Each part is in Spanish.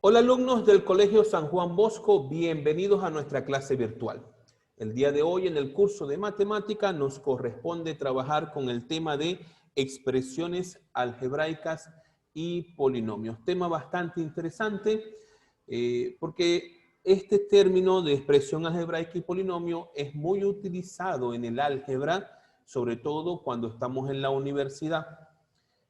Hola alumnos del Colegio San Juan Bosco, bienvenidos a nuestra clase virtual. El día de hoy en el curso de matemática nos corresponde trabajar con el tema de expresiones algebraicas y polinomios. Tema bastante interesante porque este término de expresión algebraica y polinomio es muy utilizado en el álgebra, sobre todo cuando estamos en la universidad,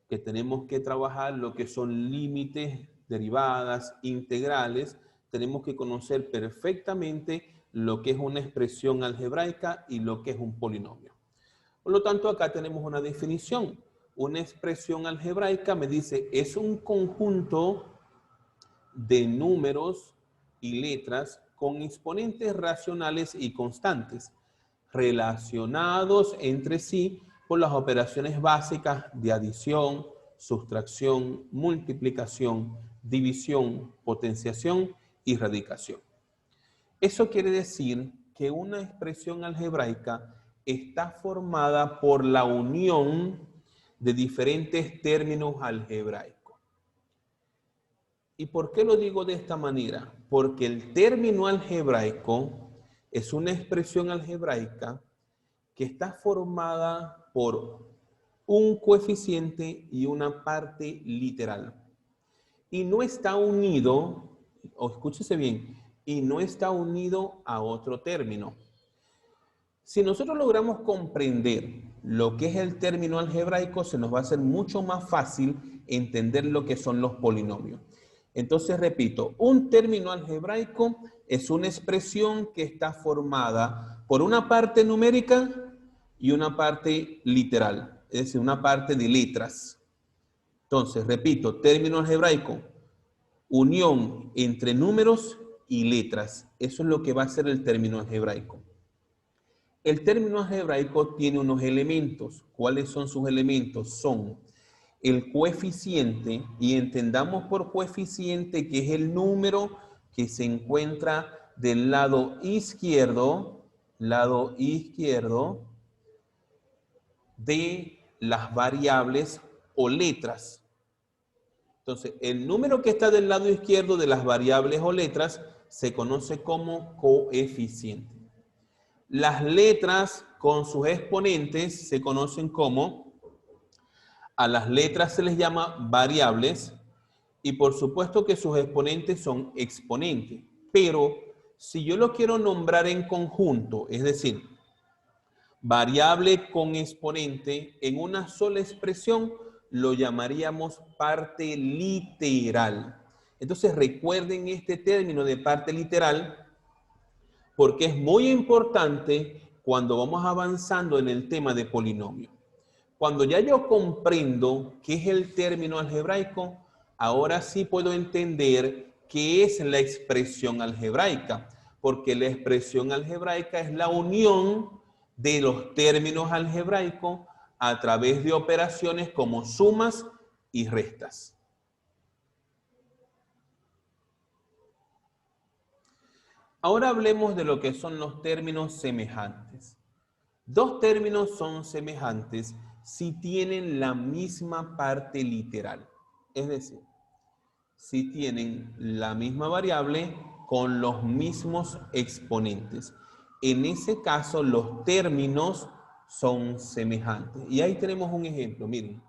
que tenemos que trabajar lo que son límites, derivadas, integrales. Tenemos que conocer perfectamente lo que es una expresión algebraica y lo que es un polinomio. Por lo tanto, acá tenemos una definición. Una expresión algebraica me dice, es un conjunto de números y letras con exponentes racionales y constantes, relacionados entre sí por las operaciones básicas de adición, sustracción, multiplicación, división, potenciación y radicación. Eso quiere decir que una expresión algebraica está formada por la unión de diferentes términos algebraicos. ¿Y por qué lo digo de esta manera? Porque el término algebraico es una expresión algebraica que está formada por un coeficiente y una parte literal. Y no está unido, o escúchese bien, y no está unido a otro término. Si nosotros logramos comprender lo que es el término algebraico, se nos va a hacer mucho más fácil entender lo que son los polinomios. Entonces, repito, un término algebraico es una expresión que está formada por una parte numérica y una parte literal, es decir, una parte de letras. Entonces, repito, término algebraico, unión entre números y letras. Eso es lo que va a ser el término algebraico. El término algebraico tiene unos elementos. ¿Cuáles son sus elementos? Son el coeficiente, y entendamos por coeficiente que es el número que se encuentra del lado izquierdo de las variables o letras. Entonces, el número que está del lado izquierdo de las variables o letras se conoce como coeficiente. Las letras con sus exponentes se conocen como, a las letras se les llama variables, y por supuesto que sus exponentes son exponentes. Pero si yo lo quiero nombrar en conjunto, es decir, variable con exponente en una sola expresión, lo llamaríamos parte literal. Entonces recuerden este término de parte literal porque es muy importante cuando vamos avanzando en el tema de polinomio. Cuando ya yo comprendo qué es el término algebraico, ahora sí puedo entender qué es la expresión algebraica, porque la expresión algebraica es la unión de los términos algebraicos a través de operaciones como sumas y restas. Ahora hablemos de lo que son los términos semejantes. Dos términos son semejantes si tienen la misma parte literal. Es decir, si tienen la misma variable con los mismos exponentes. En ese caso, los términos son semejantes. Y ahí tenemos un ejemplo, miren.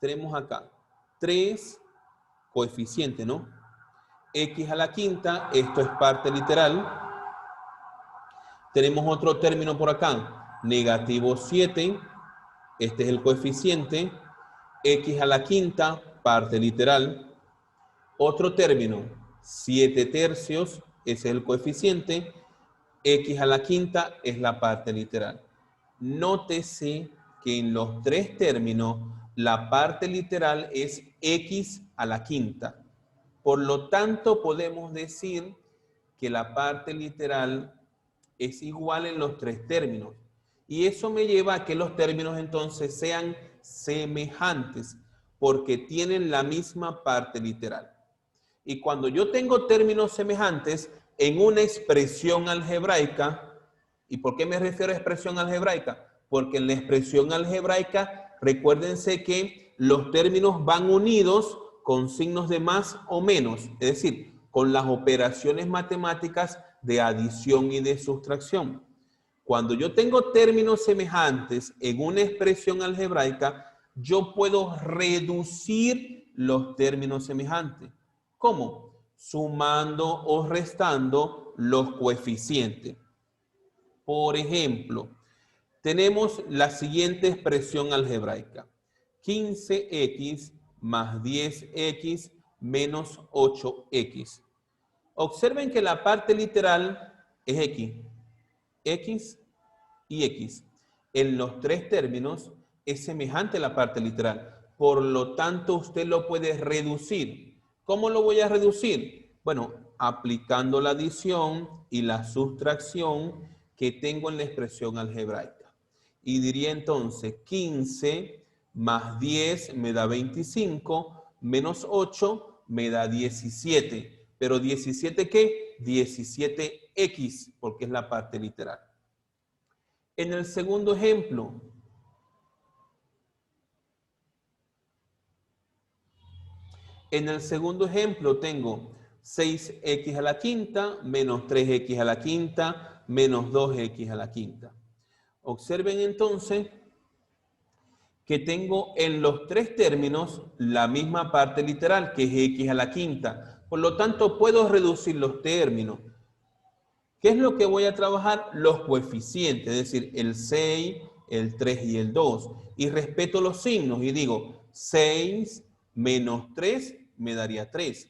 Tenemos acá 3 coeficiente, ¿no? X a la quinta, esto es parte literal. Tenemos otro término por acá, negativo 7, este es el coeficiente. X a la quinta, parte literal. Otro término, 7 tercios, ese es el coeficiente. X a la quinta es la parte literal. Nótese que en los 3 términos, la parte literal es X a la quinta. Por lo tanto, podemos decir que la parte literal es igual en los 3 términos. Y eso me lleva a que los términos entonces sean semejantes, porque tienen la misma parte literal. Y cuando yo tengo términos semejantes en una expresión algebraica, ¿y por qué me refiero a expresión algebraica? Porque en la expresión algebraica, recuérdense que los términos van unidos con signos de más o menos. Es decir, con las operaciones matemáticas de adición y de sustracción. Cuando yo tengo términos semejantes en una expresión algebraica, yo puedo reducir los términos semejantes. ¿Cómo? Sumando o restando los coeficientes. Por ejemplo, tenemos la siguiente expresión algebraica. 15x más 10x menos 8x. Observen que la parte literal es x. X y x. En los tres términos es semejante a la parte literal. Por lo tanto, usted lo puede reducir. ¿Cómo lo voy a reducir? Bueno, aplicando la adición y la sustracción que tengo en la expresión algebraica. Y diría entonces 15 más 10 me da 25, menos 8 me da 17. ¿Pero 17 qué? 17x, porque es la parte literal. En el segundo ejemplo, tengo 6x a la quinta menos 3x a la quinta menos 2x a la quinta. Observen entonces que tengo en los tres términos la misma parte literal, que es x a la quinta. Por lo tanto, puedo reducir los términos. ¿Qué es lo que voy a trabajar? Los coeficientes, es decir, el 6, el 3 y el 2. Y respeto los signos y digo 6 menos 3 me daría 3.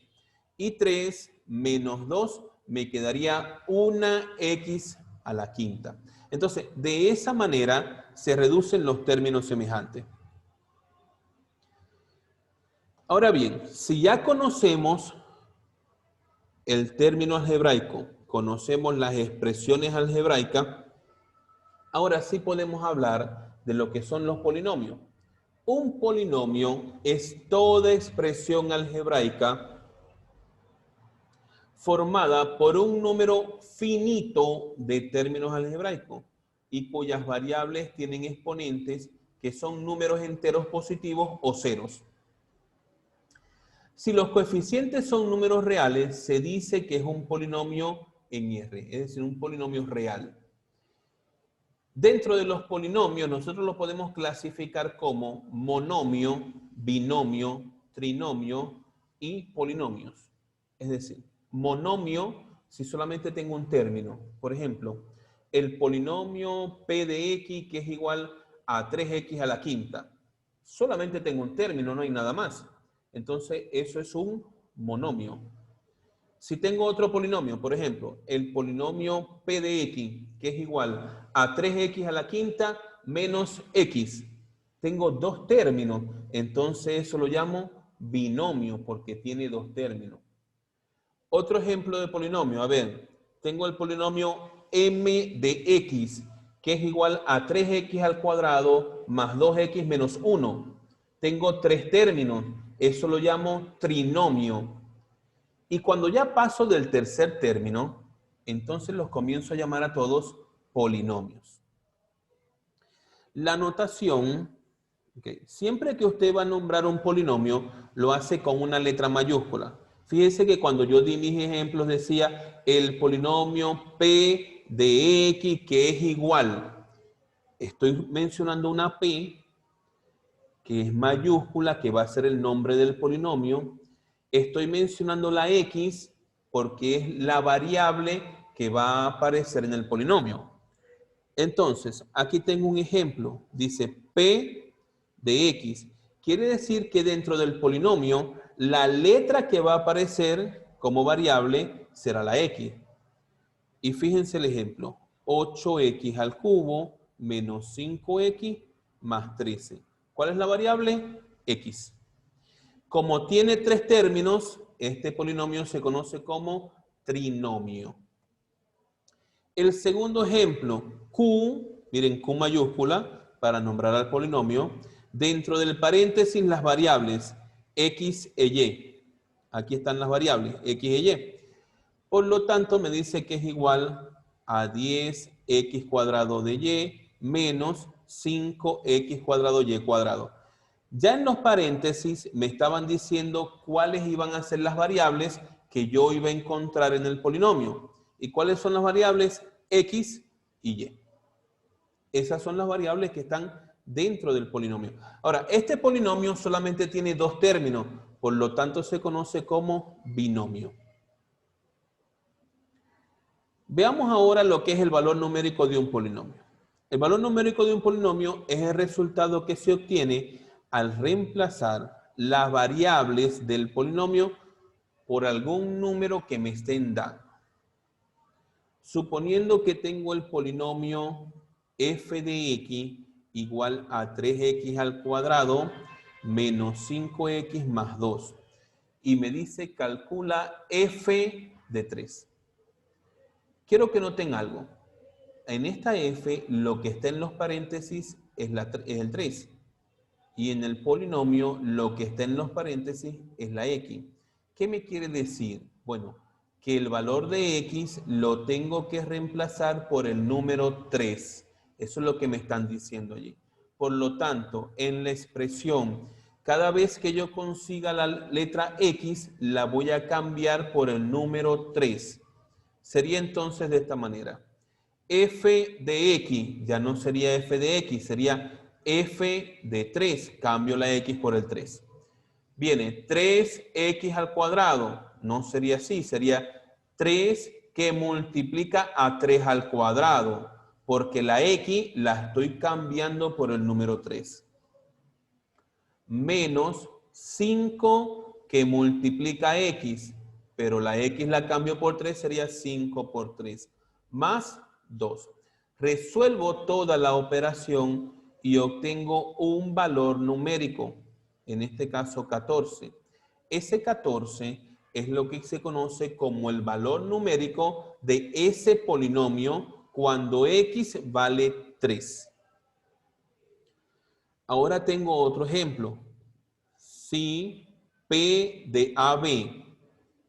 Y 3 menos 2 me quedaría una x a la quinta. Entonces, de esa manera se reducen los términos semejantes. Ahora bien, si ya conocemos el término algebraico, conocemos las expresiones algebraicas, ahora sí podemos hablar de lo que son los polinomios. Un polinomio es toda expresión algebraica formada por un número finito de términos algebraicos y cuyas variables tienen exponentes que son números enteros positivos o ceros. Si los coeficientes son números reales, se dice que es un polinomio en R, es decir, un polinomio real. Dentro de los polinomios, nosotros los podemos clasificar como monomio, binomio, trinomio y polinomios. Es decir, monomio si solamente tengo un término. Por ejemplo, el polinomio P de X, que es igual a 3X a la quinta. Solamente tengo un término, no hay nada más. Entonces, eso es un monomio. Si tengo otro polinomio, por ejemplo, el polinomio P de X, que es igual a 3X a la quinta menos X. Tengo dos términos, entonces eso lo llamo binomio porque tiene dos términos. Otro ejemplo de polinomio, a ver, tengo el polinomio M de X, que es igual a 3X al cuadrado más 2X menos 1. Tengo tres términos, eso lo llamo trinomio. Y cuando ya paso del tercer término, entonces los comienzo a llamar a todos polinomios. La notación, siempre que usted va a nombrar un polinomio, lo hace con una letra mayúscula. Fíjese que cuando yo di mis ejemplos decía el polinomio P de X que es igual. Estoy mencionando una P que es mayúscula, que va a ser el nombre del polinomio. Estoy mencionando la X porque es la variable que va a aparecer en el polinomio. Entonces, aquí tengo un ejemplo. Dice P de X. Quiere decir que dentro del polinomio, la letra que va a aparecer como variable será la X. Y fíjense el ejemplo. 8X al cubo menos 5X más 13. ¿Cuál es la variable? X. Como tiene tres términos, este polinomio se conoce como trinomio. El segundo ejemplo, Q, miren, Q mayúscula, para nombrar al polinomio, dentro del paréntesis las variables X e Y. Aquí están las variables X e Y. Por lo tanto, me dice que es igual a 10X cuadrado de Y menos 5X cuadrado Y cuadrado. Ya en los paréntesis me estaban diciendo cuáles iban a ser las variables que yo iba a encontrar en el polinomio. ¿Y cuáles son las variables? X y Y. Esas son las variables que están dentro del polinomio. Ahora, este polinomio solamente tiene dos términos, por lo tanto se conoce como binomio. Veamos ahora lo que es el valor numérico de un polinomio. El valor numérico de un polinomio es el resultado que se obtiene al reemplazar las variables del polinomio por algún número que me estén dando. Suponiendo que tengo el polinomio f de x igual a 3x al cuadrado menos 5x más 2. Y me dice calcula f de 3. Quiero que noten algo. En esta f lo que está en los paréntesis es el 3. Y en el polinomio lo que está en los paréntesis es la x. ¿Qué me quiere decir? Bueno, que el valor de x lo tengo que reemplazar por el número 3. Eso es lo que me están diciendo allí. Por lo tanto, en la expresión, cada vez que yo consiga la letra x, la voy a cambiar por el número 3. Sería entonces de esta manera. F de x ya no sería f de x, sería f de 3. Cambio la x por el 3. Viene 3x al cuadrado. No sería así, sería 3 que multiplica a 3 al cuadrado. Porque la x la estoy cambiando por el número 3. Menos 5 que multiplica x. Pero la x la cambio por 3, sería 5 por 3. Más 2. Resuelvo toda la operación y obtengo un valor numérico. En este caso 14. Ese 14 es lo que se conoce como el valor numérico de ese polinomio cuando x vale 3. Ahora tengo otro ejemplo. Si P de AB,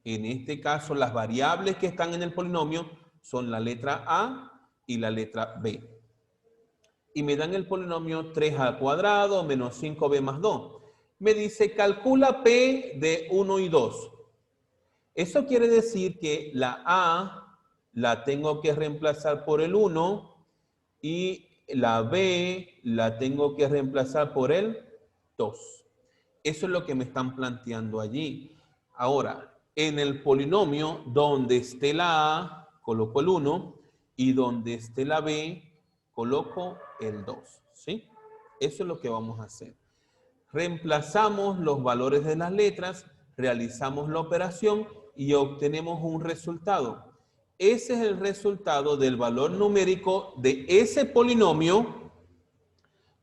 en este caso las variables que están en el polinomio son la letra A y la letra B. Y me dan el polinomio 3 al cuadrado menos 5b más 2. Me dice, calcula P de 1 y 2. Eso quiere decir que la A la tengo que reemplazar por el 1 y la B la tengo que reemplazar por el 2. Eso es lo que me están planteando allí. Ahora, en el polinomio, donde esté la A, coloco el 1 y donde esté la B, coloco el 2. ¿Sí? Eso es lo que vamos a hacer. Reemplazamos los valores de las letras, realizamos la operación y obtenemos un resultado. Ese es el resultado del valor numérico de ese polinomio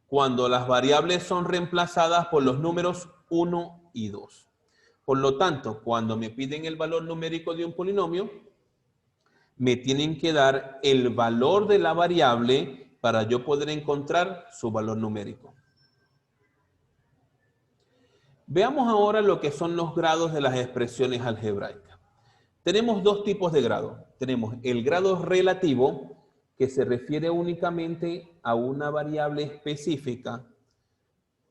cuando las variables son reemplazadas por los números 1 y 2. Por lo tanto, cuando me piden el valor numérico de un polinomio, me tienen que dar el valor de la variable para yo poder encontrar su valor numérico. Veamos ahora lo que son los grados de las expresiones algebraicas. Tenemos dos tipos de grado. Tenemos el grado relativo, que se refiere únicamente a una variable específica.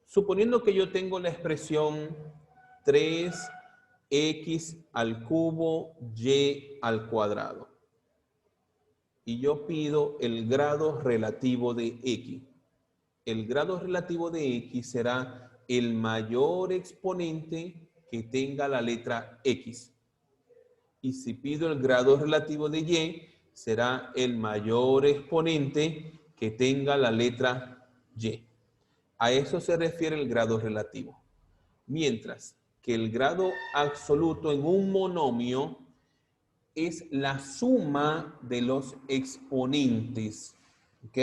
Suponiendo que yo tengo la expresión 3x al cubo y al cuadrado. Y yo pido el grado relativo de x. El grado relativo de x será el mayor exponente que tenga la letra x. Y si pido el grado relativo de y, será el mayor exponente que tenga la letra y. A eso se refiere el grado relativo. Mientras que el grado absoluto en un monomio es la suma de los exponentes. ¿Ok?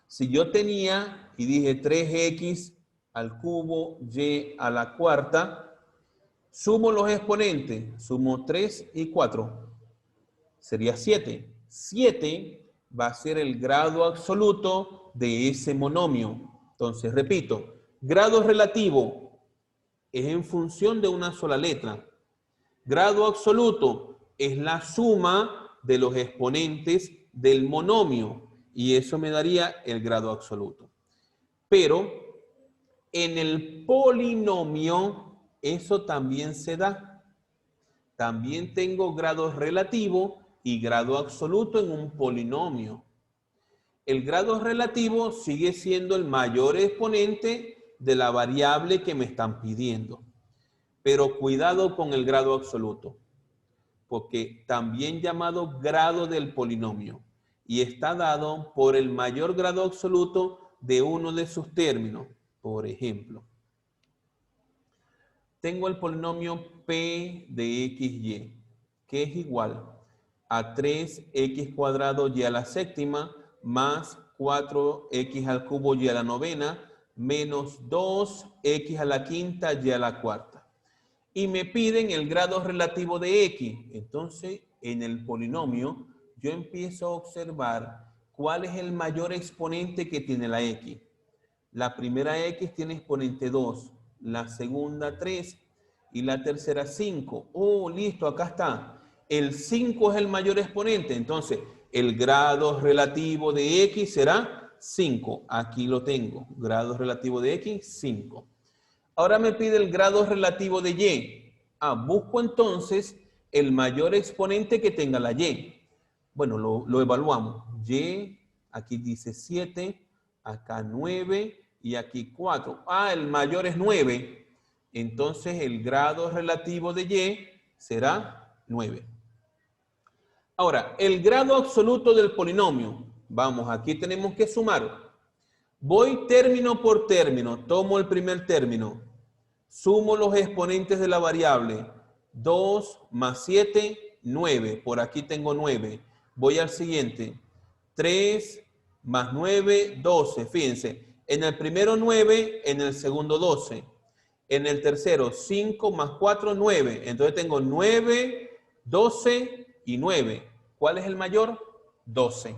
Si yo tenía y dije 3x al cubo y a la cuarta, sumo los exponentes, sumo 3 y 4, sería 7. 7 va a ser el grado absoluto de ese monomio. Entonces, repito, grado relativo es en función de una sola letra. Grado absoluto es la suma de los exponentes del monomio y eso me daría el grado absoluto. Pero en el polinomio eso también se da. También tengo grado relativo y grado absoluto en un polinomio. El grado relativo sigue siendo el mayor exponente de la variable que me están pidiendo. Pero cuidado con el grado absoluto, porque también llamado grado del polinomio, y está dado por el mayor grado absoluto de uno de sus términos. Por ejemplo, tengo el polinomio P de XY, que es igual a 3x cuadrado y a la séptima más 4x al cubo y a la novena menos 2x a la quinta y a la cuarta. Y me piden el grado relativo de x. Entonces, en el polinomio, yo empiezo a observar cuál es el mayor exponente que tiene la x. La primera x tiene exponente 2, la segunda 3 y la tercera 5. Oh, listo, acá está. El 5 es el mayor exponente, entonces el grado relativo de x será 5. Aquí lo tengo, grado relativo de x, 5. Ahora me pide el grado relativo de y. Busco entonces el mayor exponente que tenga la y. Bueno, lo evaluamos. Y, aquí dice 7, acá 9 y aquí 4. El mayor es 9. Entonces el grado relativo de y será 9. Ahora, el grado absoluto del polinomio. Vamos, aquí tenemos que sumar. Voy término por término. Tomo el primer término. Sumo los exponentes de la variable. 2 más 7, 9. Por aquí tengo 9. Voy al siguiente. 3 más 9, 12. Fíjense, en el primero 9, en el segundo 12. En el tercero 5 más 4, 9. Entonces tengo 9, 12 y 9. ¿Cuál es el mayor? 12.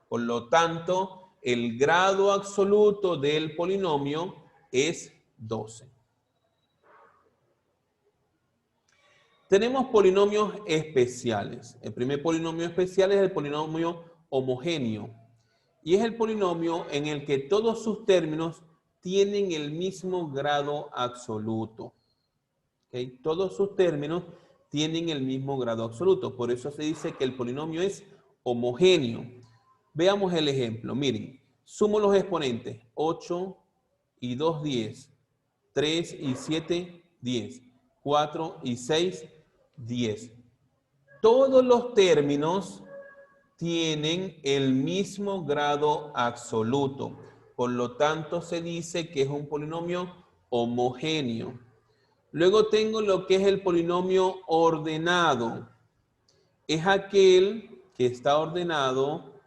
Por lo tanto, el grado absoluto del polinomio es 12. Tenemos polinomios especiales. El primer polinomio especial es el polinomio homogéneo. Y es el polinomio en el que todos sus términos tienen el mismo grado absoluto. ¿Okay? Todos sus términos tienen el mismo grado absoluto. Por eso se dice que el polinomio es homogéneo. Veamos el ejemplo. Miren, sumo los exponentes. 8 y 2, 10. 3 y 7, 10. 4 y 6, 10. Todos los términos tienen el mismo grado absoluto. Por lo tanto, se dice que es un polinomio homogéneo. Luego tengo lo que es el polinomio ordenado. Es aquel que está ordenado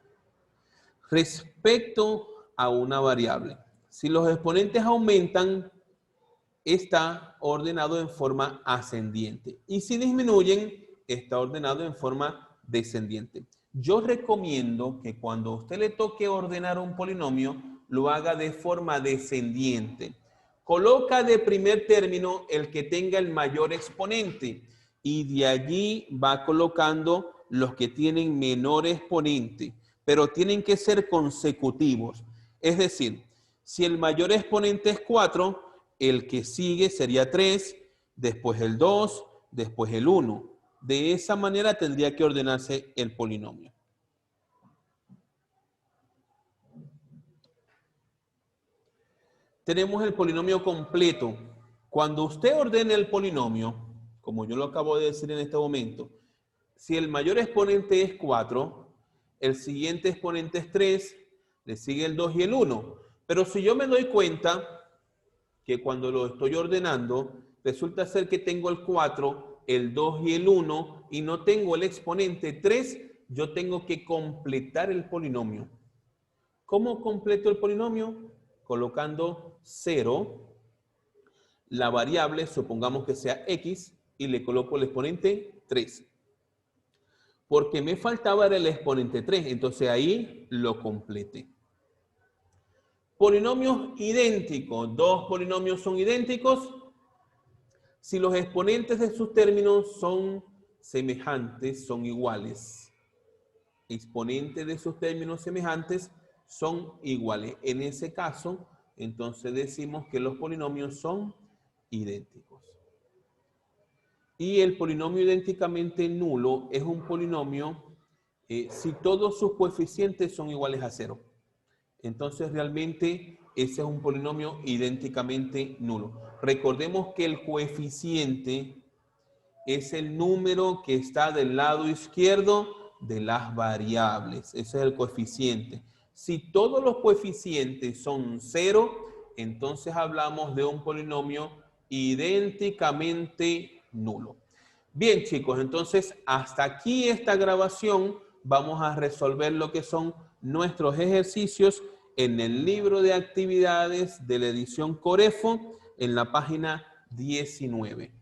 respecto a una variable. Si los exponentes aumentan, está ordenado en forma ascendiente. Y si disminuyen, está ordenado en forma descendiente. Yo recomiendo que cuando a usted le toque ordenar un polinomio, lo haga de forma descendiente. Coloca de primer término el que tenga el mayor exponente y de allí va colocando los que tienen menor exponente, pero tienen que ser consecutivos. Es decir, si el mayor exponente es 4, el que sigue sería 3, después el 2, después el 1. De esa manera tendría que ordenarse el polinomio. Tenemos el polinomio completo. Cuando usted ordene el polinomio, como yo lo acabo de decir en este momento, si el mayor exponente es 4, el siguiente exponente es 3, le sigue el 2 y el 1. Pero si yo me doy cuenta que cuando lo estoy ordenando, resulta ser que tengo el 4, el 2 y el 1 y no tengo el exponente 3, yo tengo que completar el polinomio. ¿Cómo completo el polinomio? Colocando 0, la variable, supongamos que sea x, y le coloco el exponente 3. Porque me faltaba el exponente 3, entonces ahí lo completé. Polinomios idénticos. Dos polinomios son idénticos si los exponentes de sus términos son semejantes, son iguales. Exponentes de sus términos semejantes son iguales. En ese caso, entonces decimos que los polinomios son idénticos. Y el polinomio idénticamente nulo es un polinomio si todos sus coeficientes son iguales a 0. Entonces realmente ese es un polinomio idénticamente nulo. Recordemos que el coeficiente es el número que está del lado izquierdo de las variables. Ese es el coeficiente. Si todos los coeficientes son 0, entonces hablamos de un polinomio idénticamente nulo. Bien, chicos, entonces hasta aquí esta grabación. Vamos a resolver lo que son nuestros ejercicios en el libro de actividades de la edición Corefo en la página 19.